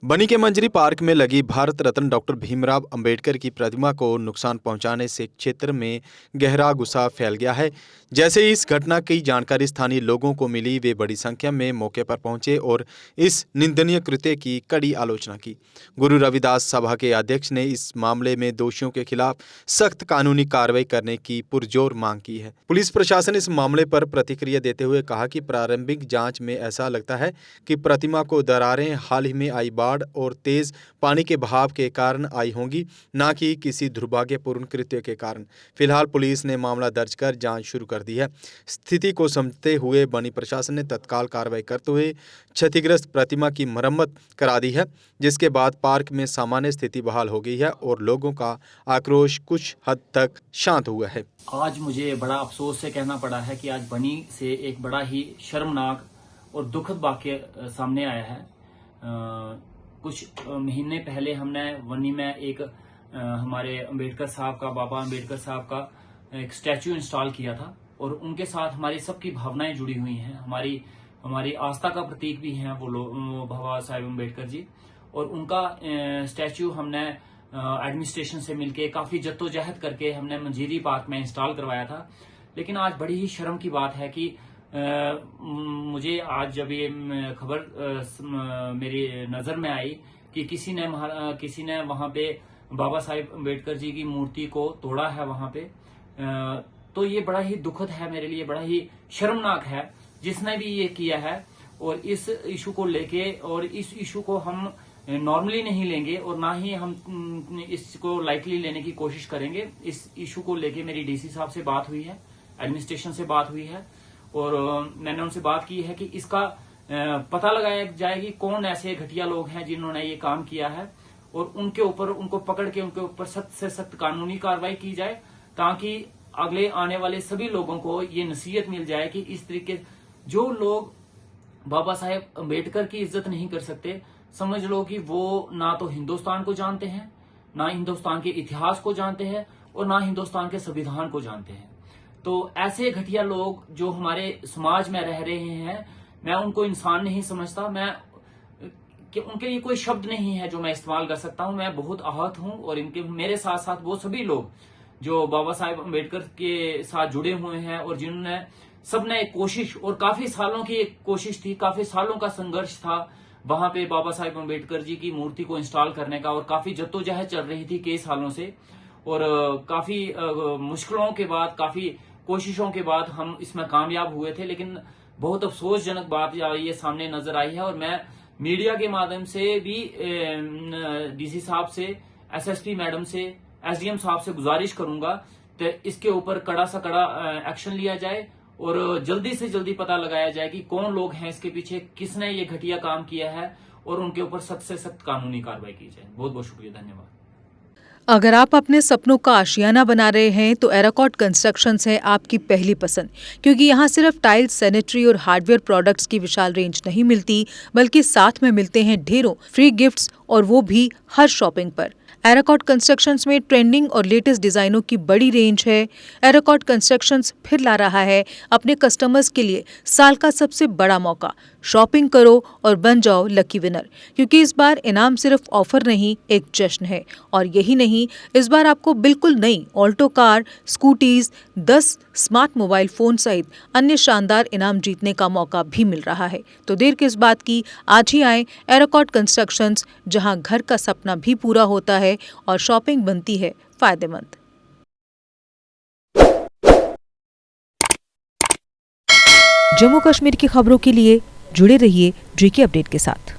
बनी के मंजरी पार्क में लगी भारत रत्न डॉक्टर भीमराव अंबेडकर की प्रतिमा को नुकसान पहुंचाने से क्षेत्र में गहरा गुस्सा फैल गया है। जैसे ही इस घटना की जानकारी स्थानीय लोगों को मिली, वे बड़ी संख्या में मौके पर पहुंचे और इस निंदनीय कृत्य की कड़ी आलोचना की। गुरु रविदास सभा के अध्यक्ष ने इस मामले में दोषियों के खिलाफ सख्त कानूनी कार्रवाई करने की पुरजोर मांग की है। पुलिस प्रशासन इस मामले पर प्रतिक्रिया देते हुए कहा कि प्रारंभिक जाँच में ऐसा लगता है कि प्रतिमा को दरारें हाल ही में आई बाढ़ और तेज पानी के बहाव के कारण आई होंगी, न कि किसी दुर्भाग्यपूर्ण कृत्य के कारण। फिलहाल पुलिस ने मामला दर्ज कर जांच शुरू कर दी है। स्थिति को समझते हुए बनी प्रशासन ने तत्काल कार्रवाई करते हुए क्षतिग्रस्त प्रतिमा की मरम्मत करा दी है, जिसके बाद पार्क में सामान्य स्थिति बहाल हो गई है और लोगों का आक्रोश कुछ हद तक शांत हुआ है। आज मुझे बड़ा अफसोस से कहना पड़ा है कि आज बनी से एक बड़ा ही शर्मनाक और दुखद वाक्य सामने आया है। कुछ महीने पहले हमने बनी में एक हमारे अंबेडकर साहब का, बाबा अंबेडकर साहब का एक स्टैचू इंस्टॉल किया था और उनके साथ हमारी सबकी भावनाएं जुड़ी हुई हैं। हमारी आस्था का प्रतीक भी हैं वो बाबा साहेब अंबेडकर जी, और उनका स्टैचू हमने एडमिनिस्ट्रेशन से मिलके काफी जद्दोजहद करके हमने मंजीरी पार्क में इंस्टॉल करवाया था। लेकिन आज बड़ी ही शर्म की बात है कि मुझे आज जब ये खबर मेरी नजर में आई कि किसी ने वहां पे बाबा साहेब अंबेडकर जी की मूर्ति को तोड़ा है वहां पे, तो ये बड़ा ही दुखद है मेरे लिए, बड़ा ही शर्मनाक है जिसने भी ये किया है। और इस इशू को लेके, और इस इशू को हम नॉर्मली नहीं लेंगे और ना ही हम इसको लाइटली लेने की कोशिश करेंगे। इस इशू को लेके मेरी डीसी साहब से बात हुई है, एडमिनिस्ट्रेशन से बात हुई है, और मैंने उनसे बात की है कि इसका पता लगाया जाए कि कौन ऐसे घटिया लोग हैं जिन्होंने ये काम किया है, और उनको पकड़ के उनके ऊपर सख्त से सख्त कानूनी कार्रवाई की जाए, ताकि अगले आने वाले सभी लोगों को ये नसीहत मिल जाए कि इस तरीके जो लोग बाबा साहेब अंबेडकर की इज्जत नहीं कर सकते, समझ लो कि वो ना तो हिंदुस्तान को जानते हैं, ना हिंदुस्तान के इतिहास को जानते हैं, और ना हिंदुस्तान के संविधान को जानते हैं। तो ऐसे घटिया लोग जो हमारे समाज में रह रहे हैं, मैं उनको इंसान नहीं समझता। उनके लिए कोई शब्द नहीं है जो मैं इस्तेमाल कर सकता हूं। मैं बहुत आहत हूं, और मेरे साथ साथ वो सभी लोग जो बाबा साहेब अंबेडकर के साथ जुड़े हुए हैं, और जिन्होंने सबने एक कोशिश, और काफी सालों की एक कोशिश थी, काफी सालों का संघर्ष था वहां पे बाबा साहेब अंबेडकर जी की मूर्ति को इंस्टॉल करने का, और काफी जद्दोजहद चल रही थी कई सालों से, और काफी मुश्किलों के बाद, काफी कोशिशों के बाद हम इसमें कामयाब हुए थे। लेकिन बहुत अफसोसजनक बात ये सामने नजर आई है, और मैं मीडिया के माध्यम से भी डीसी साहब से, एसएसपी मैडम से, एसडीएम साहब से गुजारिश करूंगा कि इसके ऊपर कड़ा सा कड़ा एक्शन लिया जाए, और जल्दी से जल्दी पता लगाया जाए कि कौन लोग हैं इसके पीछे, किसने ये घटिया काम किया है, और उनके ऊपर सख्त से सख्त कानूनी कार्रवाई की जाए। बहुत बहुत शुक्रिया, धन्यवाद। अगर आप अपने सपनों का आशियाना बना रहे हैं तो एराकॉट कंस्ट्रक्शंस है आपकी पहली पसंद, क्योंकि यहाँ सिर्फ टाइल्स, सैनिटरी और हार्डवेयर प्रोडक्ट्स की विशाल रेंज नहीं मिलती, बल्कि साथ में मिलते हैं ढेरों फ्री गिफ्ट्स, और वो भी हर शॉपिंग पर। एराकॉट कंस्ट्रक्शंस में ट्रेंडिंग और लेटेस्ट डिजाइनों की बड़ी रेंज है। एराकॉट कंस्ट्रक्शंस फिर ला रहा है अपने कस्टमर्स के लिए साल का सबसे बड़ा मौका। शॉपिंग करो और बन जाओ लकी विनर, क्योंकि इस बार इनाम सिर्फ ऑफर नहीं, एक जश्न है। और यही नहीं, इस बार आपको बिल्कुल नई Alto car, scooties, 10 smart mobile phone सहित अन्य शानदार इनाम जीतने का मौका भी मिल रहा है। तो देर किस बात की, आज ही आए एराकॉट कंस्ट्रक्शंस, जहां घर का सपना भी पूरा होता है और शॉपिंग बनती है फायदेमंद। जम्मू कश्मीर की खबरों के लिए जुड़े रहिए JK अपडेट के साथ।